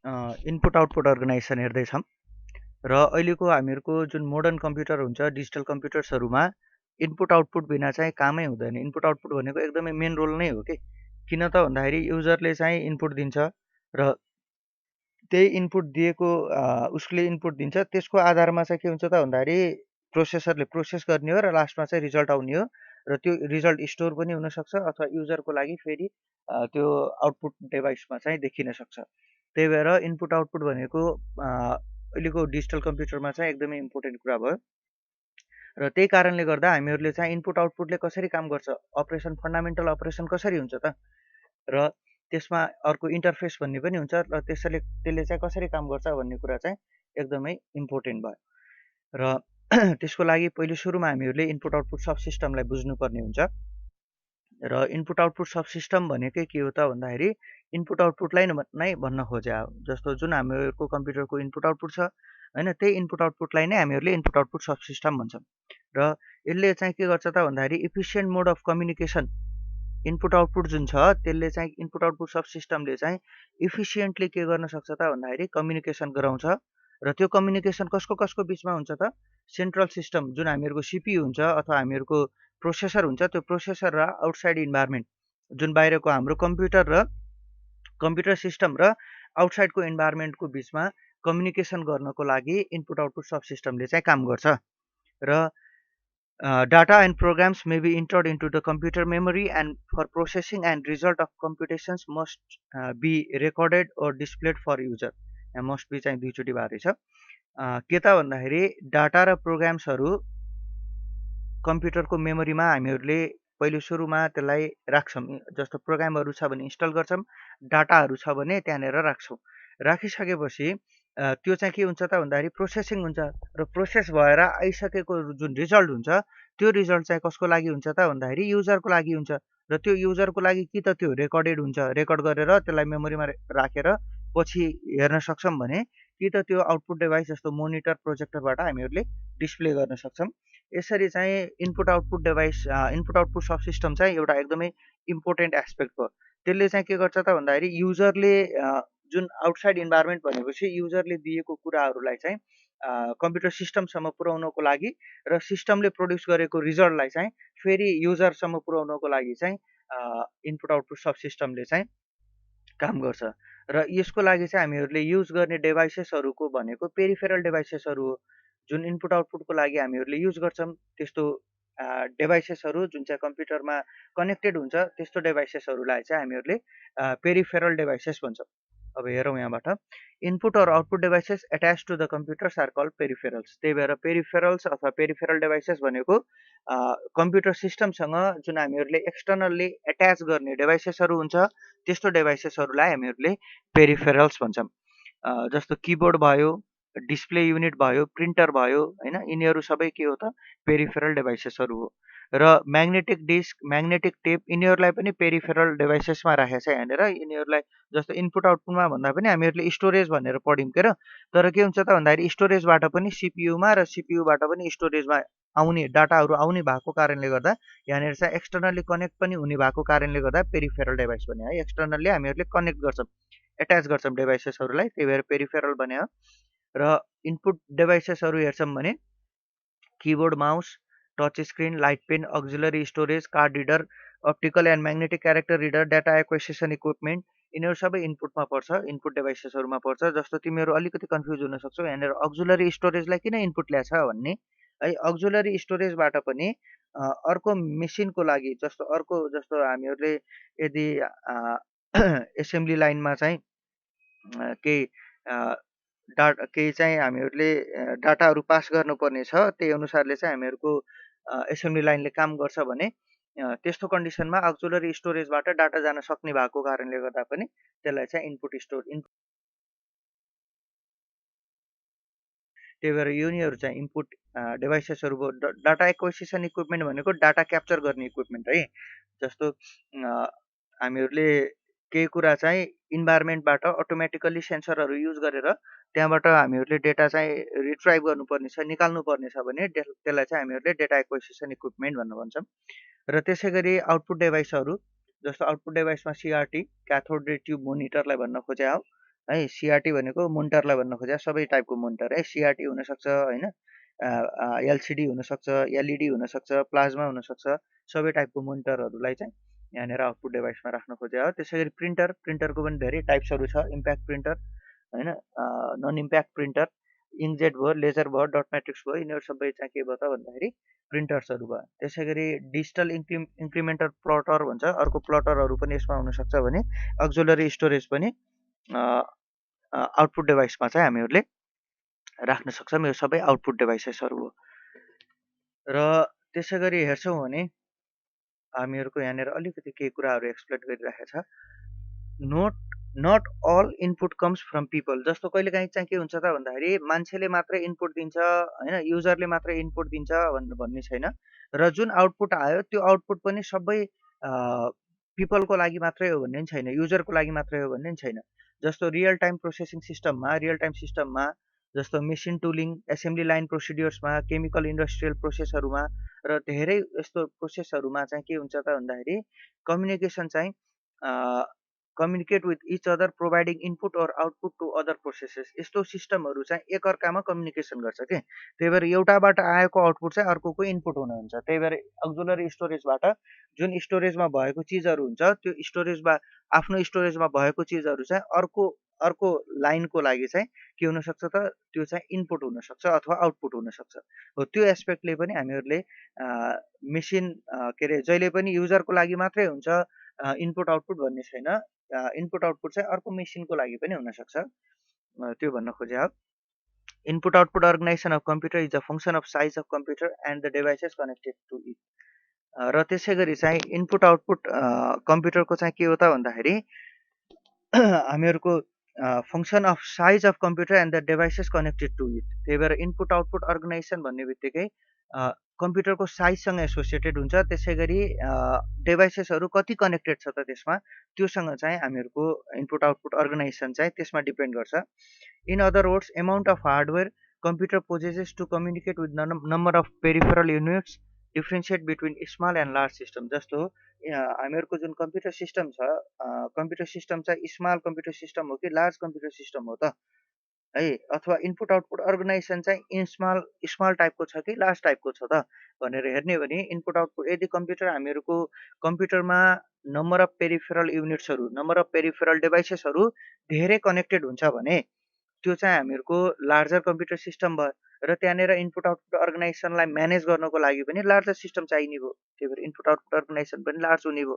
Input output organisation हेर्दैछौँ र अहिलेको हामीहरूको जुन मोडर्न कम्प्युटर हुन्छ डिजिटल कम्प्युटर्सहरूमा इनपुट आउटपुट बिना चाहिँ कामै हुँदैन। इनपुट आउटपुट भनेको एकदमै मेन रोल नै हो कि किन त भन्दाखेरि युजरले चाहिँ इनपुट दिन्छ र त्यही इनपुट दिएको उसले इनपुट दिन्छ त्यसको आधारमा चाहिँ के हुन्छ त भन्दाखेरि प्रोसेसरले प्रोसेस गर्ने हो र लास्टमा चाहिँ रिजल्ट आउने हो र त्यो रिजल्ट स्टोर पनि हुनसक्छ अथवा युजरको लागि फेरि त्यो आउटपुट डिभाइसमा चाहिँ देखिन सक्छ। त्यही भएर इनपुट आउटपुट भनेको अहिलेको डिजिटल कम्प्युटरमा चाहिँ एकदमै इम्पोर्टेन्ट कुरा भयो र त्यही कारणले गर्दा हामीहरूले चाहिँ इनपुट आउटपुटले कसरी काम गर्छ, अपरेसन फन्डामेन्टल अपरेसन कसरी हुन्छ त र त्यसमा अर्को इन्टरफेस भन्ने पनि हुन्छ र त्यसले चाहिँ कसरी काम गर्छ भन्ने कुरा चाहिँ एकदमै इम्पोर्टेन्ट भयो र त्यसको लागि पहिले सुरुमा हामीहरूले इनपुट आउटपुट सब सिस्टमलाई बुझ्नुपर्ने हुन्छ र इनपुट आउटपुट सब सिस्टम भनेकै के हो त भन्दाखेरि इनपुट आउटपुटलाई नै भन्न खोजे हो। जस्तो जुन हामीहरूको कम्प्युटरको इनपुट आउटपुट छ होइन त्यही इनपुट आउटपुटलाई नै हामीहरूले इनपुट आउटपुट सब सिस्टम भन्छौँ र यसले चाहिँ के गर्छ त भन्दाखेरि efficient mode of communication input output जुन छ त्यसले चाहिँ इनपुट आउटपुट सब सिस्टमले चाहिँ इफिसियन्टली के गर्न सक्छ त भन्दाखेरि कम्युनिकेसन गराउँछ र त्यो कम्युनिकेसन कसको कसको बिचमा हुन्छ त सेन्ट्रल सिस्टम जुन हामीहरूको सिपियु हुन्छ अथवा हामीहरूको प्रोसेसर हुन्छ त्यो प्रोसेसर र आउटसाइड इन्भाइरोमेन्ट जुन बाहिरको हाम्रो कम्प्युटर सिस्टम र आउटसाइडको इन्भाइरोमेन्टको बिचमा कम्युनिकेसन गर्नको लागि इनपुट आउटपुट सब सिस्टमले चाहिँ काम गर्छ र data and programs may be entered into the computer memory and for processing and result of computations must be recorded or displayed for user. must be चाहिँ दुईचोटि भएको रहेछ के त भन्दाखेरि डाटा र प्रोग्राम्सहरू कम्प्युटरको मेमोरीमा हामीहरूले पहिले सुरुमा त्यसलाई राख्छौँ। जस्तो प्रोग्रामहरू छ भने इन्स्टल गर्छौँ, डाटाहरू छ भने त्यहाँनिर राख्छौँ। राखिसकेपछि त्यो चाहिँ के हुन्छ त भन्दाखेरि प्रोसेसिङ हुन्छ र प्रोसेस भएर आइसकेको जुन रिजल्ट हुन्छ त्यो रिजल्ट चाहिँ कसको लागि हुन्छ त भन्दाखेरि युजरको लागि हुन्छ र त्यो युजरको लागि कि त त्यो रेकर्डेड हुन्छ, रेकर्ड गरेर त्यसलाई मेमोरीमा राखेर पछि हेर्न सक्छौँ भने कि त त्यो आउटपुट डिभाइस जस्तो मोनिटर प्रोजेक्टरबाट हामीहरूले डिस्प्ले गर्न सक्छौँ। यसरी चाहिँ input output device input output सब सिस्टम चाहिँ एउटा एकदमै इम्पोर्टेन्ट एस्पेक्ट हो। त्यसले चाहिँ के गर्छ त भन्दाखेरि युजरले जुन आउटसाइड इन्भाइरोमेन्ट भनेपछि युजरले दिएको कुराहरूलाई चाहिँ कम्प्युटर सिस्टमसम्म पुर्याउनको लागि र सिस्टमले प्रड्युस गरेको रिजल्टलाई चाहिँ फेरि युजरसम्म पुर्याउनको लागि चाहिँ इनपुट आउटपुट सब सिस्टमले चाहिँ काम गर्छ र यसको लागि चाहिँ हामीहरूले युज गर्ने डिभाइसेसहरूको भनेको पेरिफेरल डिभाइसेसहरू हो। जुन इनपुट आउटपुटको लागि हामीहरूले युज गर्छौँ त्यस्तो डिभाइसेसहरू जुन चाहिँ कम्प्युटरमा कनेक्टेड हुन्छ त्यस्तो डिभाइसेसहरूलाई चाहिँ हामीहरूले पेरिफेरल डिभाइसेस भन्छौँ। अब हेरौँ यहाँबाट input or output devices attach to the computers are called peripherals. त्यही भएर पेरिफेरल्स अथवा पेरिफेरल डिभाइसेस भनेको कम्प्युटर सिस्टमसँग जुन हामीहरूले एक्सटर्नल्ली एट्याच गर्ने डिभाइसेसहरू हुन्छ त्यस्तो डिभाइसेसहरूलाई हामीहरूले पेरिफेरल्स भन्छौँ। जस्तो किबोर्ड भयो, डिस्प्ले युनिट भयो, प्रिन्टर भयो होइन, यिनीहरू सबै के हो त पेरिफेरल डिभाइसेसहरू हो र म्याग्नेटिक डिस्क, म्याग्नेटिक टेप यिनीहरूलाई पनि पेरिफेरल डिभाइसेसमा राखेको छ यहाँनिर। यिनीहरूलाई जस्तो इनपुट आउटपुटमा भन्दा पनि हामीहरूले स्टोरेज भनेर पढ्यौँ के र, तर के हुन्छ त भन्दाखेरि स्टोरेजबाट पनि सिपियुमा र सिपियुबाट पनि स्टोरेजमा आउने डाटाहरू आउने भएको कारणले गर्दा यहाँनिर चाहिँ एक्सटर्नल्ली कनेक्ट पनि हुने भएको कारणले गर्दा पेरिफेरल डिभाइस भने है। एक्सटर्नल्ली हामीहरूले कनेक्ट गर्छौँ, एट्याच गर्छौँ डिभाइसेसहरूलाई, त्यही भएर पेरिफेरल भने हो। र इनपुट डिभाइसेसहरू हेर्छौँ भने keyboard, mouse, touch screen, light pen, auxiliary storage, card reader, optical and magnetic character reader, data acquisition equipment यिनीहरू सबै इनपुटमा पर्छ, इनपुट डिभाइसेसहरूमा पर्छ। जस्तो तिमीहरू अलिकति कन्फ्युज हुन सक्छौ यहाँनिर अक्सिलरी स्टोरेजलाई किन इनपुट ल्याछ भन्ने है। अक्सिलरी स्टोरेजबाट पनि अर्को मेसिनको लागि जस्तो हामीहरूले यदि एसेम्ब्ली लाइनमा चाहिँ केही केही चाहिँ हामीहरूले डाटाहरू पास गर्नुपर्ने छ, त्यही अनुसारले चाहिँ हामीहरूको एसेम्ब्ली लाइनले काम गर्छ भने त्यस्तो कन्डिसनमा अक्सिलरी स्टोरेजबाट डाटा जान सक्ने भएको कारणले गर्दा पनि त्यसलाई चाहिँ त्यही भएर यिनीहरू चाहिँ इनपुट डिभाइसेसहरू भयो। डाटा एक्विजिसन इक्विपमेन्ट भनेको डाटा क्याप्चर गर्ने इक्विपमेन्ट है। जस्तो हामीहरूले केही कुरा चाहिँ इन्भाइरोमेन्टबाट अटोमेटिकल्ली सेन्सरहरू युज गरेर त्यहाँबाट हामीहरूले डेटा चाहिँ रिट्राइभ गर्नुपर्ने छ, निकाल्नुपर्ने छ भने त्यसलाई चाहिँ हामीहरूले डेटा एक्विजिसन इक्विपमेन्ट भनेर भन्छौँ। र त्यसै गरी आउटपुट डिभाइसहरू जस्तो आउटपुट डिभाइसमा सिआरटी, क्याथोड रे ट्युब मोनिटरलाई भन्न खोजे हो है। सिआरटी भनेको मोनिटरलाई भन्न खोजे सबै टाइपको मोनिटर है। सिआरटी हुनसक्छ होइन, एलसिडी हुनसक्छ, एलइडी हुनसक्छ, प्लाज्मा हुनसक्छ, सबै टाइपको मोनिटरहरूलाई चाहिँ यहाँनिर आउटपुट डिभाइसमा राख्न खोजे हो। त्यसै गरी प्रिन्टरको पनि धेरै टाइप्सहरू छ। इम्प्याक्ट प्रिन्टर होइन, नन इम्प्याक्ट प्रिन्टर, इङ्कजेट भयो, लेजर भयो, डट म्याट्रिक्स भयो, यिनीहरू सबै चाहिँ के भयो त भन्दाखेरि प्रिन्टर्सहरू भयो। त्यसै गरी डिजिटल इन्क्रिमेन्टर प्लटर भन्छ, अर्को प्लटरहरू पनि यसमा हुनसक्छ भने अक्जुलरी स्टोरेज पनि आउटपुट डिभाइसमा चाहिँ हामीहरूले राख्न सक्छौँ। यो सबै आउटपुट डिभाइसेसहरू हो। र त्यसै गरी हेर्छौँ भने हामीहरूको यहाँनिर अलिकति केही कुराहरू एक्सप्लेन गरिरहेको छ। Not all input comes from people. जस्तो कहिलेकाहीँ चाहिँ के हुन्छ त भन्दाखेरि मान्छेले मात्रै इनपुट दिन्छ होइन, युजरले मात्रै इनपुट दिन्छ भन्ने छैन। र जुन आउटपुट आयो त्यो आउटपुट पनि सबै पिपलको लागि मात्रै हो भन्ने पनि छैन, युजरको लागि मात्रै हो भन्ने पनि छैन। जस्तो रियल टाइम प्रोसेसिङ सिस्टममा, रियल टाइम सिस्टममा जस्तो मेसिन टुलिङ, एसेम्ब्ली लाइन प्रोसिड्युर्समा, केमिकल इन्डस्ट्रियल प्रोसेसहरूमा र धेरै यस्तो प्रोसेसहरूमा चाहिँ के हुन्छ त भन्दाखेरि कम्युनिकेसन चाहिँ communicate with each other providing input or output to other processes. यस्तो सिस्टमहरू चाहिँ एकअर्कामा कम्युनिकेसन गर्छ के। त्यही भएर एउटाबाट आएको आउटपुट चाहिँ अर्कोको इनपुट हुनुहुन्छ। त्यही भएर अक्जुलरी स्टोरेजबाट जुन स्टोरेजमा भएको चिजहरू हुन्छ त्यो स्टोरेजमा आफ्नो स्टोरेजमा भएको चिजहरू चाहिँ अर्को लाइनको लागि चाहिँ के हुनसक्छ त त्यो चाहिँ इनपुट हुनसक्छ अथवा आउटपुट हुनसक्छ हो। त्यो एस्पेक्टले पनि हामीहरूले मेसिन के अरे जहिले पनि युजरको लागि मात्रै हुन्छ इनपुट आउटपुट भन्ने छैन। इनपुट आउटपुट चाहिँ अर्को मेसिनको लागि पनि हुनसक्छ, त्यो भन्न खोजे हो। Input output organisation of computer is a function of size of computer and the devices connected to it. र त्यसै गरी चाहिँ इनपुट आउटपुट कम्प्युटरको चाहिँ के हो त भन्दाखेरि हामीहरूको function of size of computer and the devices connected to it. त्यही भएर इनपुट आउटपुट अर्गनाइजेसन भन्ने बित्तिकै कम्प्युटरको साइजसँग एसोसिएटेड हुन्छ। त्यसै गरी डिभाइसेसहरू कति कनेक्टेड छ त त्यसमा त्योसँग चाहिँ हामीहरूको इनपुट आउटपुट अर्गनाइजेसन चाहिँ त्यसमा डिपेन्ड गर्छ। In other words amount of hardware computer possesses to communicate with number of peripheral units differentiate between small and large system. जस्तो हामीहरूको जुन कम्प्युटर सिस्टम छ, कम्प्युटर सिस्टम चाहिँ स्मल कम्प्युटर सिस्टम हो कि लार्ज कम्प्युटर सिस्टम हो त है, अथवा इनपुट आउटपुट अर्गनाइजेसन चाहिँ स्मल टाइपको छ कि लार्ज टाइपको छ त भनेर हेर्ने हो भने इनपुट आउटपुट यदि कम्प्युटर हामीहरूको कम्प्युटरमा नम्बर अफ पेरिफेरल युनिट्सहरू, नम्बर अफ पेरिफेरल डिभाइसेसहरू धेरै कनेक्टेड हुन्छ भने त्यो चाहिँ हामीहरूको लार्जर कम्प्युटर सिस्टम भयो। र त्यहाँनिर इनपुट आउटपुट अर्गनाइजेसनलाई म्यानेज गर्नको लागि पनि लार्जर सिस्टम चाहिने भयो। त्यही भएर इनपुट आउटपुट अर्गनाइजेसन पनि लार्ज हुने भयो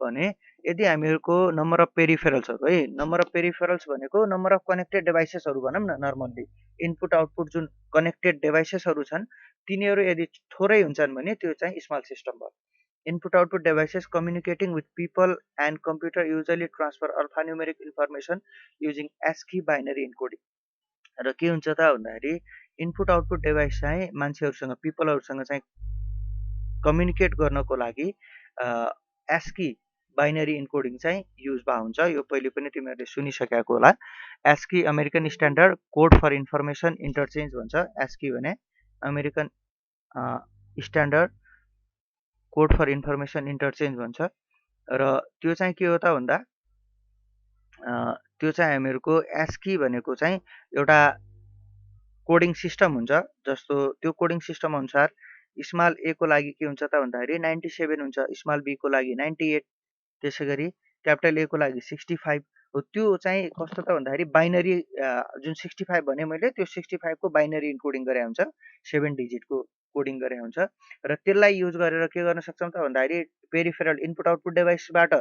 भने यदि हामीहरूको नम्बर अफ पेरिफेरल्सहरू है, नम्बर अफ पेरिफेरल्स भनेको नम्बर अफ कनेक्टेड डिभाइसेसहरू भनौँ न। नर्मल्ली इनपुट आउटपुट जुन कनेक्टेड डिभाइसेसहरू छन् तिनीहरू यदि थोरै हुन्छन् भने त्यो चाहिँ स्मल सिस्टम भयो। Input output devices communicating with people and computer usually transfer alphanumeric information using ASCII binary encoding. र के हुन्छ त भन्दाखेरि इनपुट आउटपुट डिभाइस चाहिँ मान्छेहरूसँग, पिपलहरूसँग चाहिँ कम्युनिकेट गर्नको लागि एस्की बाइनरी इन्कोडिङ चाहिँ युज भए हुन्छ। यो पहिले पनि तिमीहरूले सुनिसकेको होला। ASCII American standard code for information interchange भन्छ। एस्की भने American standard code for information interchange भन्छ। र त्यो चाहिँ के हो त भन्दा त्यो चाहिँ हामीहरूको एस्की भनेको चाहिँ एउटा कोडिङ सिस्टम हुन्छ। जस्तो त्यो कोडिङ सिस्टम अनुसार स्मल ए को लागि के हुन्छ त भन्दाखेरि 97 हुन्छ, स्मल बी को लागि 98, त्यसै गरी क्यापिटल ए को लागि 65 हो। त्यो चाहिँ कस्तो त भन्दाखेरि बाइनरी जुन 65 भने मैले त्यो 65 को बाइनरी इन्कोडिङ गरे हुन्छ, 7 डिजिटको कोडिङ गरे हुन्छ। र त्यसलाई युज गरेर के गर्न सक्छौँ त भन्दाखेरि पेरिफेरल इनपुट आउटपुट डिभाइसबाट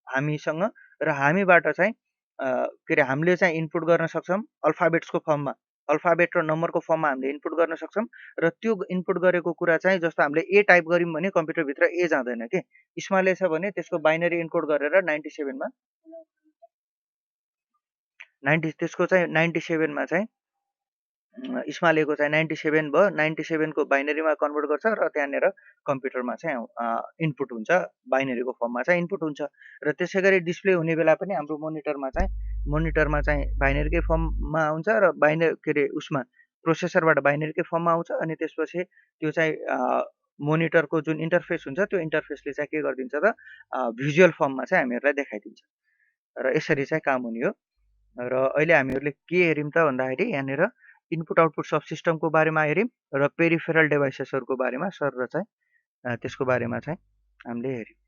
हामीसँग र हामीबाट चाहिँ के अरे हामीले चाहिँ इनपुट गर्न सक्छौँ अल्फाबेट्सको फर्ममा, अल्फाबेट र नम्बरको फर्ममा हामीले इनपुट गर्न सक्छौँ। र त्यो इनपुट गरेको कुरा चाहिँ जस्तो हामीले ए टाइप गऱ्यौँ भने कम्प्युटरभित्र ए जाँदैन कि। स्मल ए छ भने त्यसको बाइनरी इन्कोड गरेर 97मा त्यसको चाहिँ 97मा चाहिँ स्मल ए को चाहिँ 97 भयो, 97 को बाइनरीमा कन्भर्ट गर्छ र त्यहाँनिर कम्प्युटरमा चाहिँ इनपुट हुन्छ, बाइनरीको फर्ममा चाहिँ इनपुट हुन्छ। र त्यसै गरी डिस्प्ले हुने बेला पनि हाम्रो मोनिटरमा चाहिँ बाइनरीकै फर्ममा आउँछ र के अरे उसमा प्रोसेसरबाट बाइनरीकै फर्ममा आउँछ। अनि त्यसपछि त्यो चाहिँ मोनिटरको जुन इन्टरफेस हुन्छ त्यो इन्टरफेसले चाहिँ के गरिदिन्छ त भिजुअल फर्ममा चाहिँ हामीहरूलाई देखाइदिन्छ। र यसरी चाहिँ काम हुने हो। र अहिले हामीहरूले के हेऱ्यौँ त भन्दाखेरि यहाँनिर इनपुट आउटपुट सब सिस्टमको बारेमा हेऱ्यौँ र पेरिफेरल डिभाइसेसहरूको बारेमा सर र चाहिँ त्यसको बारेमा चाहिँ हामीले हेऱ्यौँ।